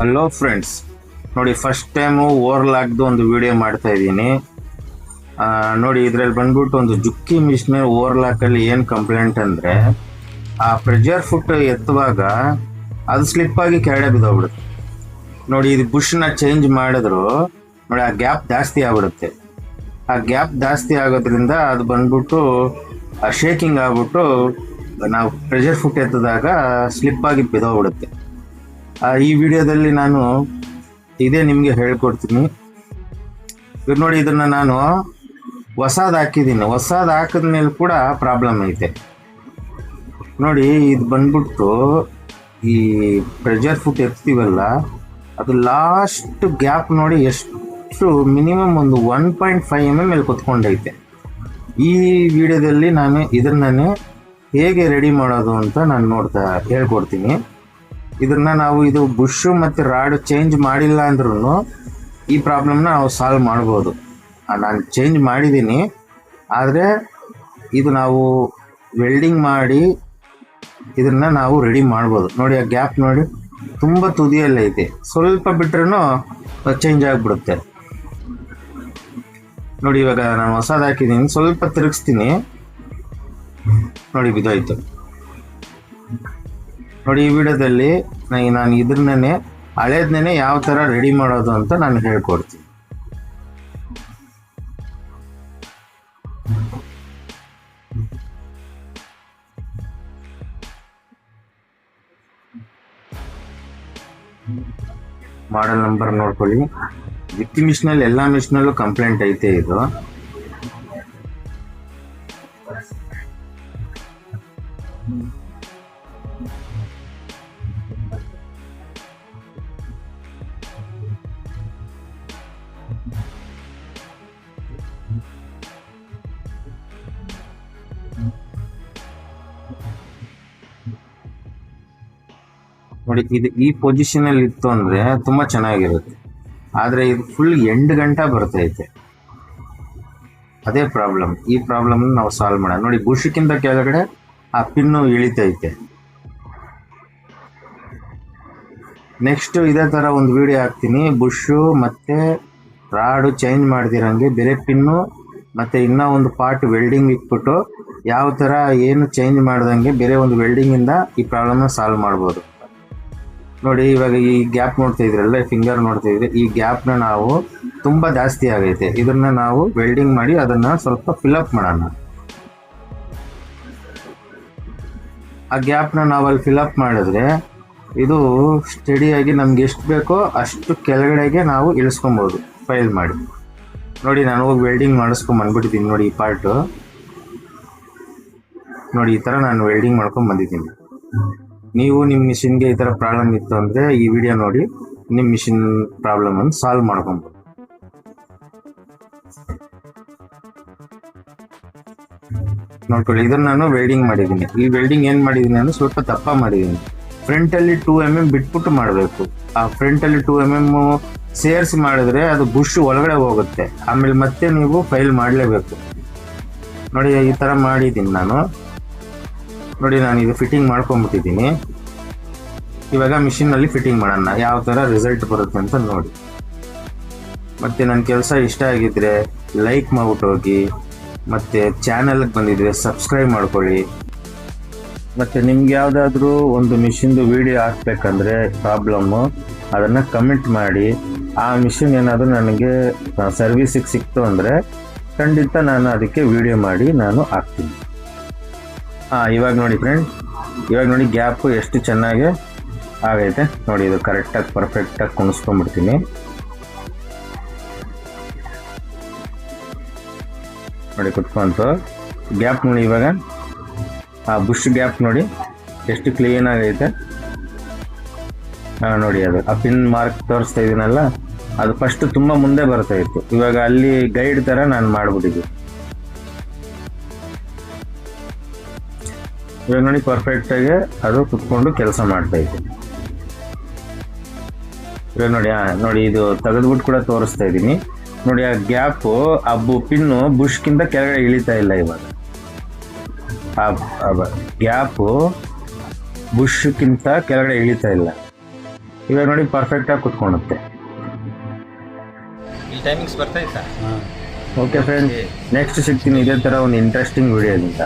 Hello friends, ನೋಡಿ first time ಓವರ್ಲಾಕ್ದು ಒಂದು video ಮಾಡ್ತಾ ಇದ್ದೀನಿ. ನೋಡಿ ಇದರಲ್ಲಿ ಬಂದ್ಬಿಟ್ಟು ಒಂದು ಜುಕ್ಕಿ ಮಿಷಿನ್ ಓವರ್ಲಾಕಲ್ಲಿ ಏನು ಕಂಪ್ಲೇಂಟ್ ಅಂದರೆ, ಆ ಪ್ರೆಷರ್ ಫುಟ್ ಎತ್ತುವಾಗ ಅದು ಸ್ಲಿಪ್ಪಾಗಿ ಕೆಳಗಡೆ ಬಿದ್ದೋಗ್ಬಿಡುತ್ತೆ. ನೋಡಿ ಇದು ಬುಷ್ನ ಚೇಂಜ್ ಮಾಡಿದ್ರು ನೋಡಿ ಆ ಗ್ಯಾಪ್ ಜಾಸ್ತಿ ಆಗ್ಬಿಡುತ್ತೆ. ಆ ಗ್ಯಾಪ್ ಜಾಸ್ತಿ ಆಗೋದ್ರಿಂದ ಅದು ಬಂದ್ಬಿಟ್ಟು ಶೇಕಿಂಗ್ ಆಗ್ಬಿಟ್ಟು ನಾವು ಪ್ರೆಷರ್ ಫುಟ್ ಎತ್ತಿದಾಗ ಸ್ಲಿಪ್ಪಾಗಿ ಬಿದ್ದೋಗ್ಬಿಡುತ್ತೆ. ಈ ವಿಡಿಯೋದಲ್ಲಿ ನಾನು ಇದೇ ನಿಮಗೆ ಹೇಳ್ಕೊಡ್ತೀನಿ. ಇವಾಗ ನೋಡಿ ಇದನ್ನು ನಾನು ಹೊಸದು ಹಾಕಿದ್ದೀನಿ. ಹೊಸದು ಹಾಕಿದ್ಮೇಲೆ ಕೂಡ ಪ್ರಾಬ್ಲಮ್ ಐತೆ. ನೋಡಿ ಇದು ಬಂದ್ಬಿಟ್ಟು ಈ ಪ್ರೆಷರ್ ಫುಟ್ ಎತ್ತೀವಲ್ಲ, ಅದು ಲಾಸ್ಟ್ ಗ್ಯಾಪ್ ನೋಡಿ ಎಷ್ಟು ಮಿನಿಮಮ್ ಒಂದು 1.5 mm ಕುತ್ಕೊಂಡೈತೆ. ಈ ವಿಡಿಯೋದಲ್ಲಿ ನಾನು ಇದನ್ನೇ ಹೇಗೆ ರೆಡಿ ಮಾಡೋದು ಅಂತ ನಾನು ಹೇಳ್ಕೊಡ್ತೀನಿ. ಇದನ್ನು ನಾವು ಇದು ಬುಷು ಮತ್ತು ರಾಡ್ ಚೇಂಜ್ ಮಾಡಿಲ್ಲ ಅಂದ್ರೂ ಈ ಪ್ರಾಬ್ಲಮ್ನ ನಾವು ಸಾಲ್ವ್ ಮಾಡ್ಬೋದು. ನಾನು ಚೇಂಜ್ ಮಾಡಿದ್ದೀನಿ, ಆದರೆ ಇದು ನಾವು ವೆಲ್ಡಿಂಗ್ ಮಾಡಿ ಇದನ್ನು ನಾವು ರೆಡಿ ಮಾಡ್ಬೋದು. ನೋಡಿ ಆ ಗ್ಯಾಪ್ ನೋಡಿ ತುಂಬ ತುದಿಯಲ್ಲೇ ಐತೆ, ಸ್ವಲ್ಪ ಬಿಟ್ರೂ ಚೇಂಜ್ ಆಗಿಬಿಡುತ್ತೆ. ನೋಡಿ ಇವಾಗ ನಾನು ಹೊಸದು ಹಾಕಿದ್ದೀನಿ, ಸ್ವಲ್ಪ ತಿರುಗಿಸ್ತೀನಿ, ನೋಡಿ ಬಿದ್ದೋಯ್ತು. ನೋಡಿ ಈ ವಿಡಿಯೋದಲ್ಲಿ ನಾನು ಇದನ್ನೇ ಹಳೇದನ್ನೇ ಯಾವ ಥರ ರೆಡಿ ಮಾಡೋದು ಅಂತ ನಾನು ಹೇಳ್ಕೊಡ್ತೀನಿ. ಮಾಡೆಲ್ ನಂಬರ್ ನೋಡ್ಕೊಳ್ಳಿ. ಜುಕ್ಕಿ ಮಿಷಿನಲ್ಲಿ ಎಲ್ಲ ಮಿಷಿನಲ್ಲೂ ಕಂಪ್ಲೇಂಟ್ ಐತೆ ಇದು. ನೋಡಿ ಇದು ಈ ಪೊಸಿಷನಲ್ಲಿ ಇತ್ತು ಅಂದರೆ ತುಂಬ ಚೆನ್ನಾಗಿರುತ್ತೆ, ಆದರೆ ಇದು ಫುಲ್ ಎಂಡ್ ಗಂಟ ಬರ್ತೈತೆ. ಅದೇ ಪ್ರಾಬ್ಲಮ್. ಈ ಪ್ರಾಬ್ಲಮ್ನ ನಾವು ಸಾಲ್ವ್ ಮಾಡೋಣ. ನೋಡಿ ಬುಷಕ್ಕಿಂತ ಕೆಳಗಡೆ ಆ ಪಿನ್ನು ಇಳಿತೈತೆ. ನೆಕ್ಸ್ಟ್ ಇದೇ ಥರ ಒಂದು ವಿಡಿಯೋ ಹಾಕ್ತೀನಿ. ಬುಷು ಮತ್ತು ರಾಡು ಚೇಂಜ್ ಮಾಡ್ದಿರಂಗೆ ಬೇರೆ ಪಿನ್ನು ಮತ್ತು ಇನ್ನೂ ಒಂದು ಪಾರ್ಟ್ ವೆಲ್ಡಿಂಗ್ ಇಟ್ಬಿಟ್ಟು ಯಾವ ಥರ ಏನು ಚೇಂಜ್ ಮಾಡ್ದಂಗೆ ಬೇರೆ ಒಂದು ವೆಲ್ಡಿಂಗಿಂದ ಈ ಪ್ರಾಬ್ಲಮ್ನ ಸಾಲ್ವ್ ಮಾಡ್ಬೋದು. ನೋಡಿ ಇವಾಗ ಈ ಗ್ಯಾಪ್ ನೋಡ್ತಾ ಇದ್ರಲ್ಲ, ಫಿಂಗರ್ ನೋಡ್ತಾ ಇದ್ರೆ ಈ ಗ್ಯಾಪ್ನ ನಾವು ತುಂಬ ಜಾಸ್ತಿ ಆಗೈತೆ. ಇದನ್ನು ನಾವು ವೆಲ್ಡಿಂಗ್ ಮಾಡಿ ಅದನ್ನು ಸ್ವಲ್ಪ ಫಿಲಪ್ ಮಾಡೋಣ. ಆ ಗ್ಯಾಪ್ನ ನಾವು ಅಲ್ಲಿ ಫಿಲಪ್ ಮಾಡಿದ್ರೆ ಇದು ಸ್ಟಡಿಯಾಗಿ ನಮ್ಗೆ ಎಷ್ಟು ಬೇಕೋ ಅಷ್ಟು ಕೆಳಗಡೆಗೆ ನಾವು ಇಳಿಸ್ಕೊಬೋದು ಫೈಲ್ ಮಾಡಿ. ನೋಡಿ ನಾನು ಹೋಗಿ ವೆಲ್ಡಿಂಗ್ ಮಾಡಿಸ್ಕೊಂಬಂದ್ಬಿಟ್ಟಿದ್ದೀನಿ. ನೋಡಿ ಈ ಪಾರ್ಟು ನೋಡಿ ಈ ಥರ ನಾನು ವೆಲ್ಡಿಂಗ್ ಮಾಡ್ಕೊಂಬಂದಿದ್ದೀನಿ. ನೀವು ನಿಮ್ಮ ಮಿಷಿನ್ಗೆ ಈ ಥರ ಪ್ರಾಬ್ಲಮ್ ಇತ್ತು ಅಂದರೆ ಈ ವಿಡಿಯೋ ನೋಡಿ ನಿಮ್ಮ ಮಿಷಿನ್ ಪ್ರಾಬ್ಲಮನ್ನು ಸಾಲ್ವ್ ಮಾಡ್ಕೊಬೋದು. ನೋಡ್ಕೊಳ್ಳಿ, ಇದನ್ನು ನಾನು ವೆಲ್ಡಿಂಗ್ ಮಾಡಿದ್ದೀನಿ. ಈ ವೆಲ್ಡಿಂಗ್ ಏನು ಮಾಡಿದ್ದೀನಿ ಅಂದರೆ ಸ್ವಲ್ಪ ದಪ್ಪ ಮಾಡಿದ್ದೀನಿ. ಫ್ರಂಟಲ್ಲಿ 2 mm ಬಿಟ್ಬಿಟ್ಟು ಮಾಡಬೇಕು. ಆ ಫ್ರಂಟಲ್ಲಿ 2 mm ಸೇರಿಸಿ ಮಾಡಿದ್ರೆ ಅದು ಬುಷ್ ಒಳಗಡೆ ಹೋಗುತ್ತೆ, ಆಮೇಲೆ ಮತ್ತೆ ನೀವು ಫೈಲ್ ಮಾಡಲೇಬೇಕು. ನೋಡಿ ಈ ಥರ ಮಾಡಿದ್ದೀನಿ ನಾನು. ನೋಡಿ ನಾನು ಇದು ಫಿಟ್ಟಿಂಗ್ ಮಾಡ್ಕೊಂಬಿಟ್ಟಿದ್ದೀನಿ. ಇವಾಗ ಮಿಷಿನಲ್ಲಿ ಫಿಟ್ಟಿಂಗ್ ಮಾಡೋಣ, ಯಾವ ಥರ ರಿಸಲ್ಟ್ ಬರುತ್ತೆ ಅಂತ ನೋಡಿ. ಮತ್ತು ನನ್ನ ಕೆಲಸ ಇಷ್ಟ ಆಗಿದ್ದರೆ ಲೈಕ್ ಮಾಡ್ಬಿಟ್ಟು ಹೋಗಿ, ಮತ್ತು ಚಾನಲ್ಗೆ ಬಂದಿದ್ರೆ ಸಬ್ಸ್ಕ್ರೈಬ್ ಮಾಡ್ಕೊಳ್ಳಿ. ಮತ್ತು ನಿಮ್ಗೆ ಯಾವುದಾದ್ರೂ ಒಂದು ಮಿಷಿನ್ದು ವಿಡಿಯೋ ಹಾಕ್ಬೇಕಂದ್ರೆ ಪ್ರಾಬ್ಲಮ್ಮು ಅದನ್ನು ಕಮೆಂಟ್ ಮಾಡಿ. ಆ ಮಿಷಿನ್ ಏನಾದರೂ ನನಗೆ ಸರ್ವಿಸಿಗೆ ಸಿಕ್ತು ಅಂದರೆ ಖಂಡಿತ ನಾನು ಅದಕ್ಕೆ ವಿಡಿಯೋ ಮಾಡಿ ನಾನು ಹಾಕ್ತೀನಿ. ಇವಾಗ ನೋಡಿ ಫ್ರೆಂಡ್, ಇವಾಗ ನೋಡಿ ಗ್ಯಾಪು ಎಷ್ಟು ಚೆನ್ನಾಗಿ ಆಗೈತೆ. ನೋಡಿ ಇದು ಕರೆಕ್ಟಾಗಿ ಪರ್ಫೆಕ್ಟಾಗಿ ಕುಣಿಸ್ಕೊಂಡ್ಬಿಡ್ತೀನಿ. ನೋಡಿ ಕುತ್ಕೊಂತು ಗ್ಯಾಪ್ ನೋಡಿ. ಇವಾಗ ಆ ಬುಷ್ ಗ್ಯಾಪ್ ನೋಡಿ ಎಷ್ಟು ಕ್ಲೀನ್ ಆಗೈತೆ. ನೋಡಿ ಅದು ಆ ಪಿನ್ ಮಾರ್ಕ್ ತೋರಿಸ್ತಾ ಇದ್ದೀನಲ್ಲ, ಅದು ಫಸ್ಟ್ ತುಂಬ ಮುಂದೆ ಬರ್ತಾ ಇತ್ತು. ಇವಾಗ ಅಲ್ಲಿ ಗೈಡ್ ಥರ ನಾನು ಮಾಡಿಬಿಟ್ಟಿದ್ದೆ. ಇವಾಗ ನೋಡಿ ಪರ್ಫೆಕ್ಟಾಗಿ ಅದು ಕುತ್ಕೊಂಡು ಕೆಲಸ ಮಾಡ್ತಾ ಇತ್ತು. ಇವಾಗ ನೋಡಿ ನೋಡಿ ಇದು ತೆಗೆದ್ಬಿಟ್ಟು ಕೂಡ ತೋರಿಸ್ತಾ ಇದ್ದೀನಿ. ನೋಡಿ ಆ ಗ್ಯಾಪು ಆ ಪಿನ್ನು ಬುಷ್ಗಿಂತ ಕೆಳಗಡೆ ಇಳಿತಾ ಇಲ್ಲ. ಇವಾಗ ಆ ಗ್ಯಾಪು ಬುಷ್ಗಿಂತ ಕೆಳಗಡೆ ಇಳಿತಾ ಇಲ್ಲ. ಇವಾಗ ನೋಡಿ ಪರ್ಫೆಕ್ಟಾಗಿ ಕುತ್ಕೊಳುತ್ತೆ. ಈ ಟೈಮಿಂಗ್ಸ್ ಬರ್ತಾ ಇತ್ತಾ? ಓಕೆ ಫ್ರೆಂಡ್ಸ್, ನೆಕ್ಸ್ಟ್ ಸಿಗ್ತೀನಿ ಇದೇ ಥರ ಒಂದು ಇಂಟ್ರೆಸ್ಟಿಂಗ್ ವಿಡಿಯೋದಿಂದ.